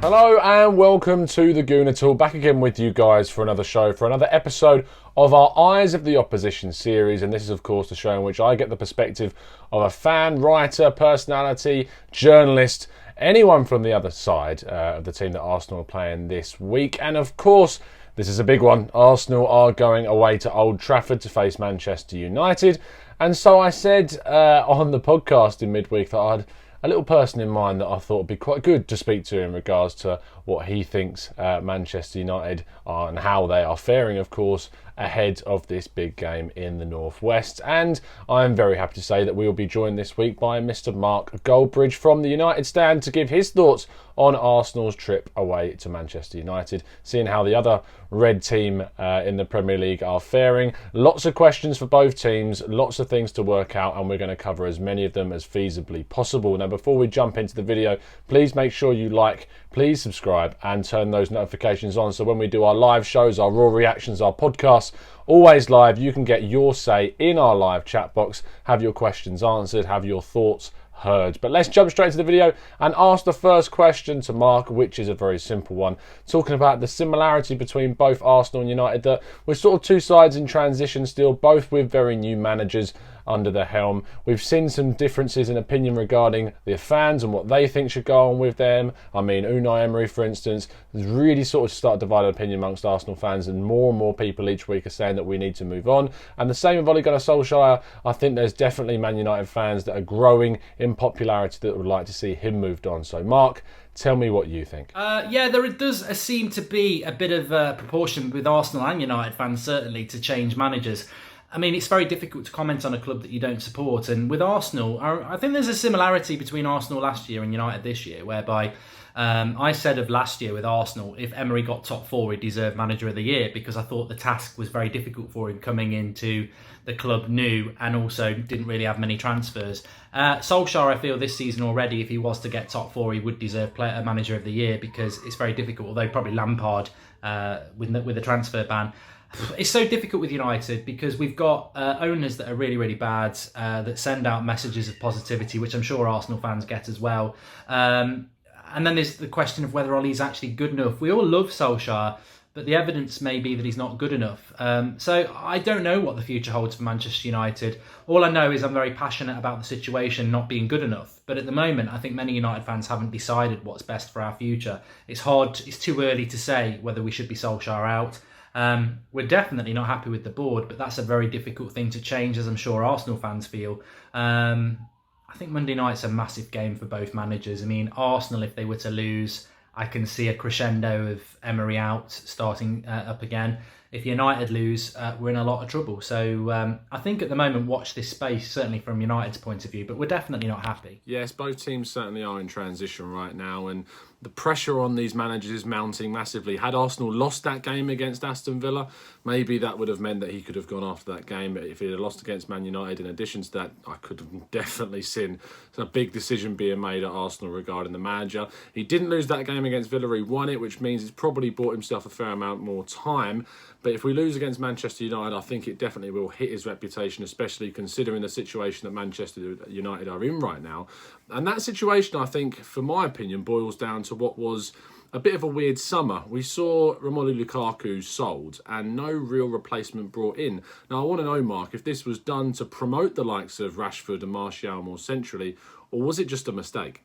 Hello and welcome to the Gooner Talk, back again with you guys for another show, for another episode of our Eyes of the Opposition series. And this is of course the show in which I get the perspective of a fan, writer, personality, journalist, anyone from the other side of the team that Arsenal are playing this week. And of course, this is a big one. Arsenal are going away to Old Trafford to face Manchester United. And so I said on the podcast in midweek that I had a little person in mind that I thought would be quite good to speak to in regards to what he thinks Manchester United are and how they are faring, of course, ahead of this big game in the Northwest. And I'm very happy to say that we will be joined this week by Mr. Mark Goldbridge from the United Stand to give his thoughts on Arsenal's trip away to Manchester United, seeing how the other red team in the Premier League are faring. Lots of questions for both teams, lots of things to work out, and we're going to cover as many of them as feasibly possible. Now, before we jump into the video, please make sure you like, please subscribe and turn those notifications on so when we do our live shows, our raw reactions, our podcasts, always live, you can get your say in our live chat box, have your questions answered, have your thoughts heard. But let's jump straight to the video and ask the first question to Mark, which is a very simple one, talking about the similarity between both Arsenal and United, that we're sort of two sides in transition still, both with very new managers under the helm. We've seen some differences in opinion regarding the fans and what they think should go on with them. I mean, Unai Emery, for instance, has really sort of started divided opinion amongst Arsenal fans, and more people each week are saying that we need to move on. And the same with Ole Gunnar Solskjaer. I think there's definitely Man United fans that are growing in popularity that would like to see him moved on. So, Mark, tell me what you think. Yeah, there does seem to be a bit of proportion with Arsenal and United fans, certainly, to change managers. I mean, it's very difficult to comment on a club that you don't support. And with Arsenal, I think there's a similarity between Arsenal last year and United this year, whereby I said of last year with Arsenal, if Emery got top four, he deserved Manager of the Year, because I thought the task was very difficult for him coming into the club new and also didn't really have many transfers. Solskjaer, I feel this season already, if he was to get top four, he would deserve Manager of the Year, because it's very difficult, although probably Lampard with the transfer ban. It's so difficult with United because we've got owners that are really, really bad, that send out messages of positivity, which I'm sure Arsenal fans get as well. And then there's the question of whether Ole's actually good enough. We all love Solskjaer, but the evidence may be that he's not good enough. So I don't know what the future holds for Manchester United. All I know is I'm very passionate about the situation not being good enough. But at the moment, I think many United fans haven't decided what's best for our future. It's too early to say whether we should be Solskjaer out. We're definitely not happy with the board, but that's a very difficult thing to change, as I'm sure Arsenal fans feel. I think Monday night's a massive game for both managers. I mean, Arsenal, if they were to lose, I can see a crescendo of Emery out, starting up again. If United lose, we're in a lot of trouble. So I think at the moment, watch this space, certainly from United's point of view, but we're definitely not happy. Yes, both teams certainly are in transition right now, and the pressure on these managers is mounting massively. Had Arsenal lost that game against Aston Villa, maybe that would have meant that he could have gone after that game. But if he had lost against Man United, in addition to that, I could have definitely seen a big decision being made at Arsenal regarding the manager. He didn't lose that game against Villa, he won it, which means he's probably bought himself a fair amount more time. But if we lose against Manchester United, I think it definitely will hit his reputation, especially considering the situation that Manchester United are in right now. And that situation, I think, for my opinion, boils down to what was a bit of a weird summer. We saw Romelu Lukaku sold and no real replacement brought in. Now, I want to know, Mark, if this was done to promote the likes of Rashford and Martial more centrally, or was it just a mistake?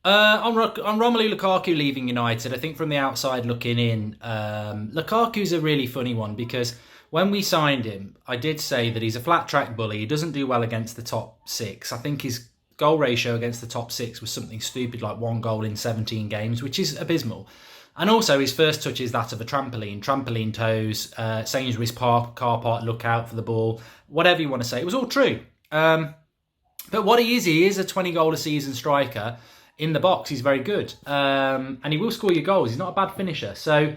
On Romelu Lukaku leaving United, I think from the outside looking in, Lukaku's a really funny one, because when we signed him, I did say that he's a flat track bully. He doesn't do well against the top six. I think his goal ratio against the top six was something stupid like 1 goal in 17 games, which is abysmal. And also his first touch is that of a trampoline toes, Sainsbury's car park, look out for the ball, whatever you want to say. It was all true. But what he is a 20 goal a season striker. In the box, he's very good. And he will score your goals. He's not a bad finisher. So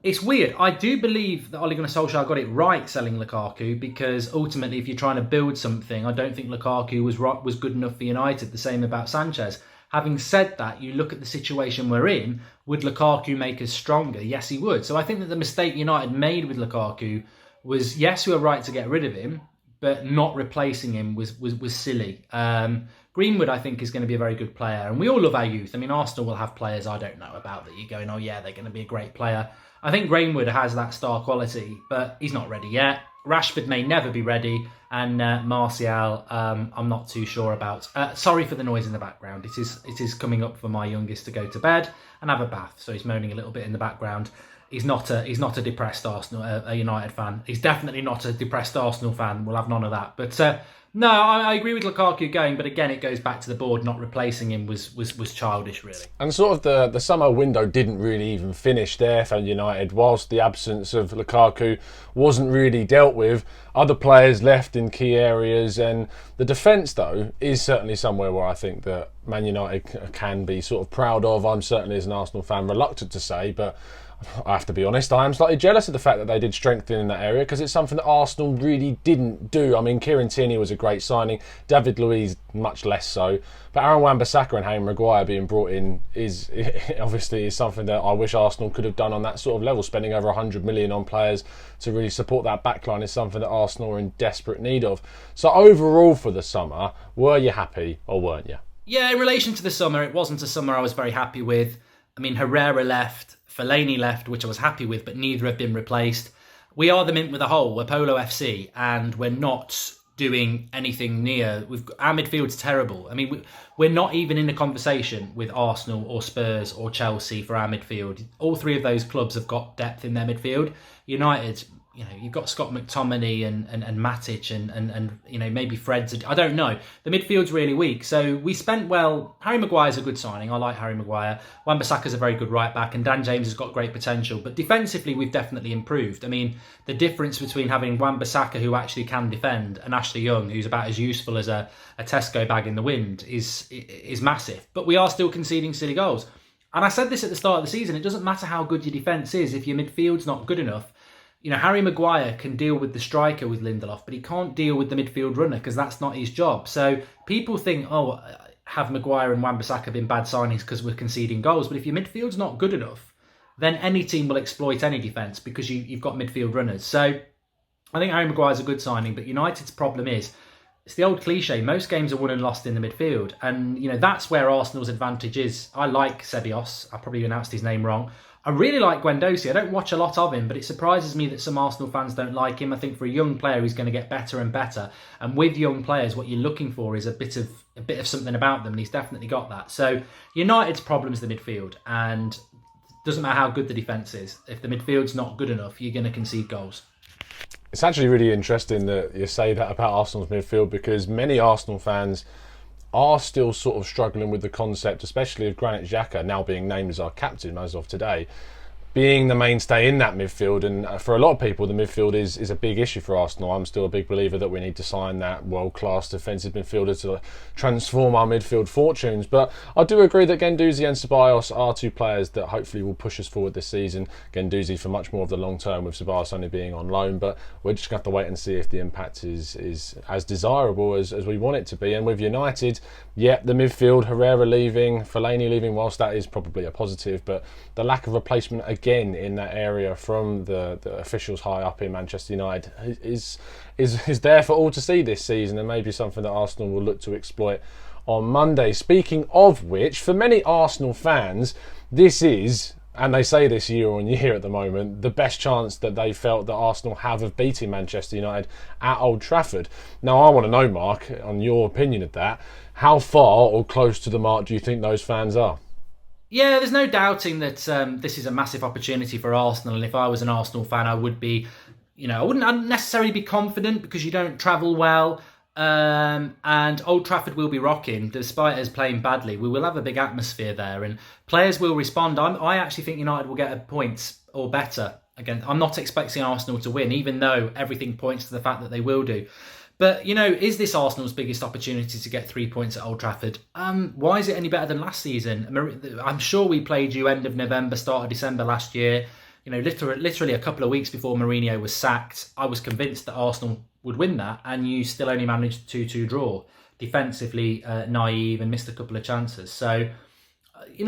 it's weird. I do believe that Ole Gunnar Solskjaer got it right selling Lukaku, because ultimately, if you're trying to build something, I don't think Lukaku was good enough for United. The same about Sanchez. Having said that, you look at the situation we're in, would Lukaku make us stronger? Yes, he would. So I think that the mistake United made with Lukaku was, yes, we were right to get rid of him, but not replacing him was silly. Greenwood, I think, is going to be a very good player, and we all love our youth. I mean, Arsenal will have players I don't know about that you're going, oh yeah, they're going to be a great player. I think Greenwood has that star quality, but he's not ready yet. Rashford may never be ready, and Martial, I'm not too sure about. Sorry for the noise in the background. It is coming up for my youngest to go to bed and have a bath, so he's moaning a little bit in the background. He's not a depressed Arsenal, a United fan. He's definitely not a depressed Arsenal fan. We'll have none of that. But no, I agree with Lukaku going, but again, it goes back to the board. Not replacing him was childish, really. And sort of the summer window didn't really even finish there for United. Whilst the absence of Lukaku wasn't really dealt with, other players left in key areas, and the defence, though, is certainly somewhere where I think that Man United can be sort of proud of. I'm certainly, as an Arsenal fan, reluctant to say, but I have to be honest, I am slightly jealous of the fact that they did strengthen in that area, because it's something that Arsenal really didn't do. I mean, Kieran Tierney was a great signing, David Luiz much less so, but Aaron Wan-Bissaka and Harry Maguire being brought in is obviously something that I wish Arsenal could have done on that sort of level. Spending over 100 million on players to really support that backline is something that Arsenal are in desperate need of. So overall for the summer, were you happy or weren't you? Yeah, in relation to the summer, it wasn't a summer I was very happy with. I mean, Herrera left, Fellaini left, which I was happy with, but neither have been replaced. We are the mint with a hole. We're Polo FC, and we're not doing anything near. Our midfield's terrible. I mean, we're not even in a conversation with Arsenal or Spurs or Chelsea for our midfield. All three of those clubs have got depth in their midfield. United, you've got Scott McTominay and Matic and maybe Fred's. I don't know. The midfield's really weak. So we spent well. Harry Maguire's a good signing. I like Harry Maguire. Wan-Bissaka's a very good right back, and Dan James has got great potential. But defensively, we've definitely improved. I mean, the difference between having Wan-Bissaka, who actually can defend, and Ashley Young, who's about as useful as a Tesco bag in the wind, is massive. But we are still conceding silly goals. And I said this at the start of the season. It doesn't matter how good your defence is if your midfield's not good enough. Harry Maguire can deal with the striker with Lindelof, but he can't deal with the midfield runner because that's not his job. So people think, have Maguire and Wan-Bissaka been bad signings because we're conceding goals? But if your midfield's not good enough, then any team will exploit any defence because you've got midfield runners. So I think Harry Maguire's a good signing, but United's problem is, it's the old cliche, most games are won and lost in the midfield. And, that's where Arsenal's advantage is. I like Ceballos. I probably announced his name wrong. I really like Guendouzi. I don't watch a lot of him, but it surprises me that some Arsenal fans don't like him. I think for a young player, he's going to get better and better. And with young players, what you're looking for is a bit of something about them, and he's definitely got that. So United's problem is the midfield, and it doesn't matter how good the defence is. If the midfield's not good enough, you're going to concede goals. It's actually really interesting that you say that about Arsenal's midfield, because many Arsenal fans are still sort of struggling with the concept, especially of Granit Xhaka now being named as our captain as of today, being the mainstay in that midfield. And for a lot of people, the midfield is a big issue for Arsenal. I'm still a big believer that we need to sign that world-class defensive midfielder to transform our midfield fortunes. But I do agree that Guendouzi and Ceballos are two players that hopefully will push us forward this season. Guendouzi for much more of the long term, with Ceballos only being on loan. But we're just going to have to wait and see if the impact is as desirable as we want it to be. And with United, the midfield, Herrera leaving, Fellaini leaving, whilst that is probably a positive, but the lack of replacement again in that area from the officials high up in Manchester United is there for all to see this season, and maybe something that Arsenal will look to exploit on Monday. Speaking of which, for many Arsenal fans, this is, and they say this year on year at the moment, the best chance that they felt that Arsenal have of beating Manchester United at Old Trafford. Now, I want to know, Mark, on your opinion of that, how far or close to the mark do you think those fans are? Yeah, there's no doubting that this is a massive opportunity for Arsenal. And if I was an Arsenal fan, I would be, I wouldn't necessarily be confident because you don't travel well. And Old Trafford will be rocking, despite us playing badly. We will have a big atmosphere there, and players will respond. I actually think United will get a point or better. Again, I'm not expecting Arsenal to win, even though everything points to the fact that they will do. But, is this Arsenal's biggest opportunity to get 3 points at Old Trafford? Why is it any better than last season? I'm sure we played you end of November, start of December last year. Literally a couple of weeks before Mourinho was sacked. I was convinced that Arsenal would win that, and you still only managed 2-2 draw. Defensively naive and missed a couple of chances. So,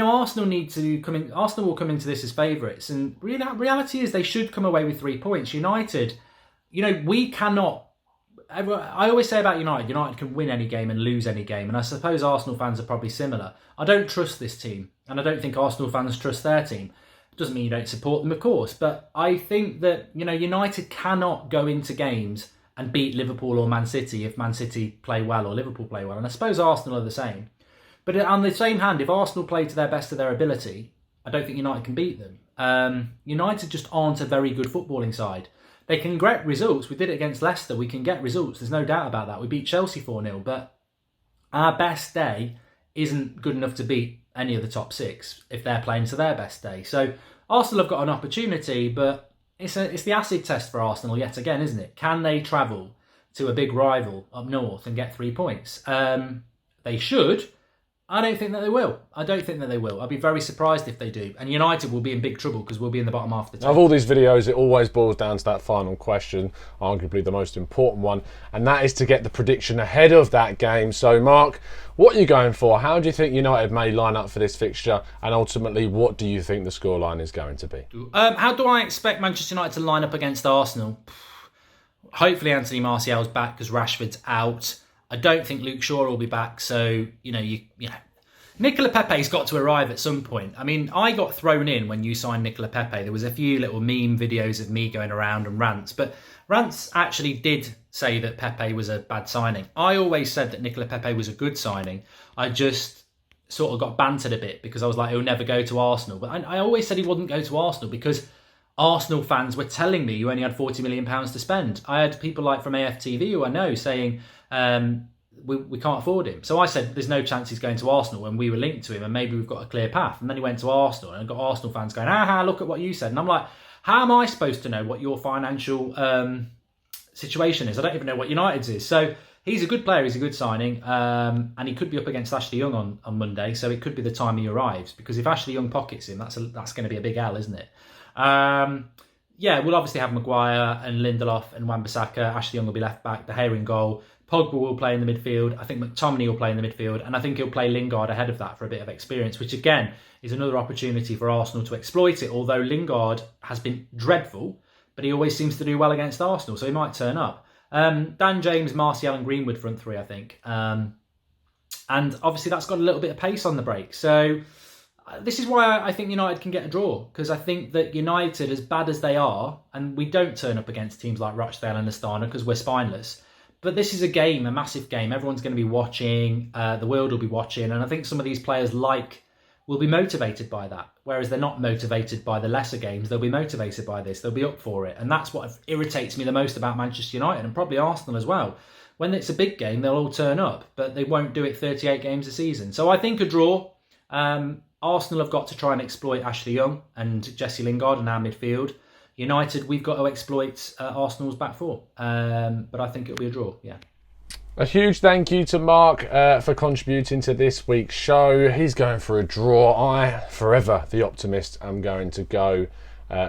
Arsenal need to come in. Arsenal will come into this as favourites, and reality is they should come away with 3 points. United, we cannot I always say about United can win any game and lose any game, and I suppose Arsenal fans are probably similar. I don't trust this team, and I don't think Arsenal fans trust their team. It doesn't mean you don't support them, of course, but I think that United cannot go into games and beat Liverpool or Man City if Man City play well or Liverpool play well, and I suppose Arsenal are the same. But on the same hand, if Arsenal play to their best of their ability, I don't think United can beat them. United just aren't a very good footballing side. They can get results. We did it against Leicester. We can get results. There's no doubt about that. We beat Chelsea 4-0. But our best day isn't good enough to beat any of the top six if they're playing to their best day. So Arsenal have got an opportunity, but it's the acid test for Arsenal yet again, isn't it? Can they travel to a big rival up north and get 3 points? They should. I don't think that they will. I'd be very surprised if they do. And United will be in big trouble because we'll be in the bottom half of the table. Of all these videos, it always boils down to that final question, arguably the most important one, and that is to get the prediction ahead of that game. So, Mark, what are you going for? How do you think United may line up for this fixture? And ultimately, what do you think the scoreline is going to be? How do I expect Manchester United to line up against Arsenal? Hopefully Anthony Martial's back because Rashford's out. I don't think Luke Shaw will be back, so Nicola Pepe's got to arrive at some point. I mean, I got thrown in when you signed Nicola Pepe. There was a few little meme videos of me going around and rants, but Rants actually did say that Pepe was a bad signing. I always said that Nicola Pepe was a good signing. I just sort of got bantered a bit because I was like, he'll never go to Arsenal. But I always said he wouldn't go to Arsenal because Arsenal fans were telling me you only had £40 million to spend. I had people like from AFTV who I know saying we can't afford him. So I said there's no chance he's going to Arsenal when we were linked to him and maybe we've got a clear path. And then he went to Arsenal and I got Arsenal fans going, look at what you said. And I'm like, how am I supposed to know what your financial situation is? I don't even know what United's is. So he's a good player, he's a good signing, and he could be up against Ashley Young on Monday, so it could be the time he arrives, because if Ashley Young pockets him, that's going to be a big L, isn't it? We'll obviously have Maguire and Lindelof and Wan-Bissaka. Ashley Young will be left back, De Gea in goal. Pogba will play in the midfield. I think McTominay will play in the midfield, and I think he'll play Lingard ahead of that for a bit of experience, which again is another opportunity for Arsenal to exploit it, although Lingard has been dreadful, but he always seems to do well against Arsenal, so he might turn up. Dan James, Martial and Greenwood front three, I think. And obviously that's got a little bit of pace on the break. So this is why I think United can get a draw, because I think that United, as bad as they are, and we don't turn up against teams like Rochdale and Astana because we're spineless, but this is a game, a massive game. Everyone's going to be watching, the world will be watching, and I think some of these players will be motivated by that, whereas they're not motivated by the lesser games. They'll be motivated by this. They'll be up for it. And that's what irritates me the most about Manchester United, and probably Arsenal as well. When it's a big game, they'll all turn up, but they won't do it 38 games a season. So I think a draw. Arsenal have got to try and exploit Ashley Young and Jesse Lingard in our midfield. United, we've got to exploit Arsenal's back four. But I think it'll be a draw, yeah. A huge thank you to Mark for contributing to this week's show. He's going for a draw. I, forever the optimist, am going to go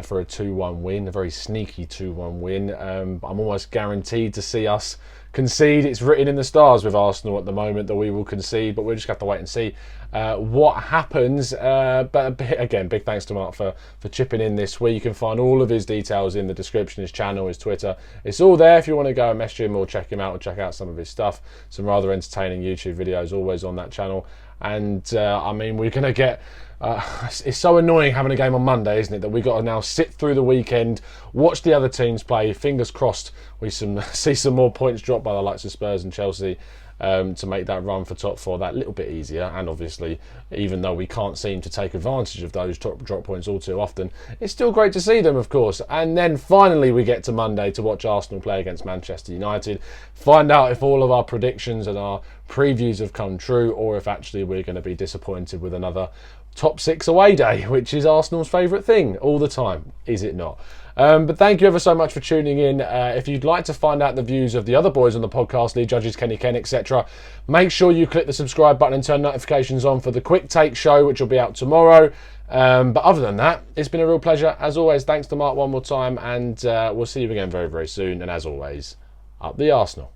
for a 2-1 win, a very sneaky 2-1 win. I'm almost guaranteed to see us concede. It's written in the stars with Arsenal at the moment that we will concede, but we'll just have to wait and see what happens. But again, big thanks to Mark for chipping in this week. You can find all of his details in the description, his channel, his Twitter. It's all there if you want to go and message him or check him out or check out some of his stuff. Some rather entertaining YouTube videos always on that channel. And we're going to get... it's so annoying having a game on Monday, isn't it, that we've got to now sit through the weekend, watch the other teams play. Fingers crossed we see some more points dropped by the likes of Spurs and Chelsea to make that run for top four that little bit easier. And obviously, even though we can't seem to take advantage of those drop points all too often, it's still great to see them, of course. And then finally we get to Monday to watch Arsenal play against Manchester United, find out if all of our predictions and our previews have come true, or if actually we're going to be disappointed with another top six away day, which is Arsenal's favourite thing all the time, is it not? But thank you ever so much for tuning in. If you'd like to find out the views of the other boys on the podcast, Lee Judges, Kenny Ken, etc., make sure you click the subscribe button and turn notifications on for the Quick Take show, which will be out tomorrow. But other than that, it's been a real pleasure. As always, thanks to Mark one more time, and we'll see you again very, very soon. And as always, up the Arsenal.